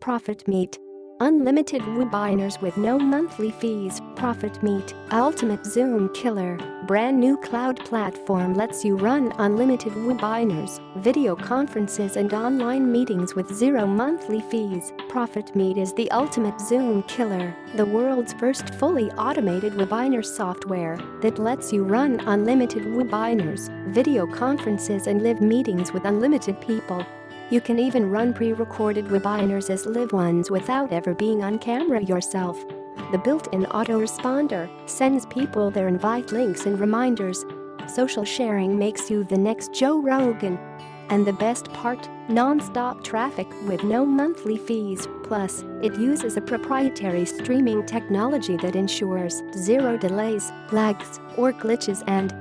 ProfitMeet. Unlimited webinars with no monthly fees. ProfitMeet, ultimate Zoom killer. Brand new cloud platform lets you run unlimited webinars, video conferences and online meetings with zero monthly fees. ProfitMeet is the ultimate Zoom killer, the world's first fully automated webinar software that lets you run unlimited webinars, video conferences and live meetings with unlimited people. You can even run pre-recorded webinars as live ones without ever being on camera yourself. The built-in autoresponder sends people their invite links and reminders. Social sharing makes you the next Joe Rogan. And the best part, non-stop traffic with no monthly fees. Plus, it uses a proprietary streaming technology that ensures zero delays, lags, or glitches and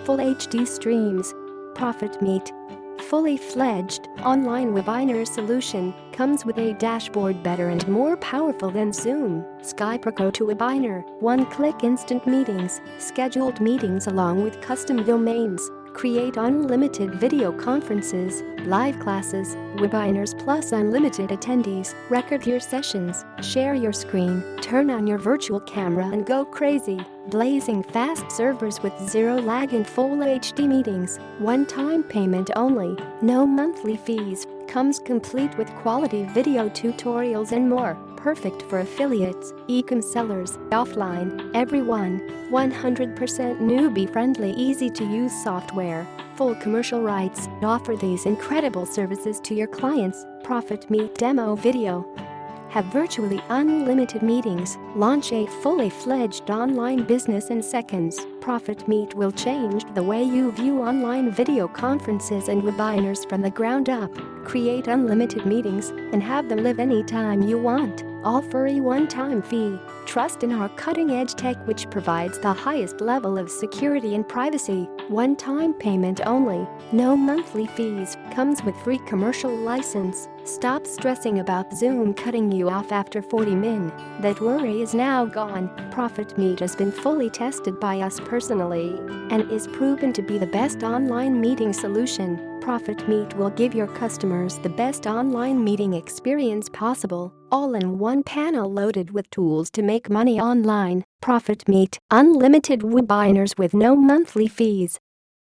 full HD streams. ProfitMeet, fully-fledged online webinar solution, comes with a dashboard better and more powerful than Zoom, Skype or GoToWebinar, one-click instant meetings, scheduled meetings along with custom domains. Create unlimited video conferences, live classes, webinars plus unlimited attendees, record your sessions, share your screen, turn on your virtual camera and go crazy. Blazing fast servers with zero lag and full HD meetings, one-time payment only, no monthly fees, comes complete with quality video tutorials and more. Perfect for affiliates, e-com sellers, offline, everyone. 100% newbie-friendly, easy-to-use software. Full commercial rights. Offer these incredible services to your clients. ProfitMeet demo video. Have virtually unlimited meetings. Launch a fully-fledged online business in seconds. ProfitMeet will change the way you view online video conferences and webinars from the ground up. Create unlimited meetings and have them live anytime you want. All for a one-time fee. Trust in our cutting-edge tech which provides the highest level of security and privacy. One-time payment only. No monthly fees. Comes with free commercial license. Stop stressing about Zoom cutting you off after 40 min. That worry is now gone. ProfitMeet has been fully tested by us personally and is proven to be the best online meeting solution. ProfitMeet will give your customers the best online meeting experience possible, all in one panel loaded with tools to make money online. ProfitMeet, unlimited webinars with no monthly fees.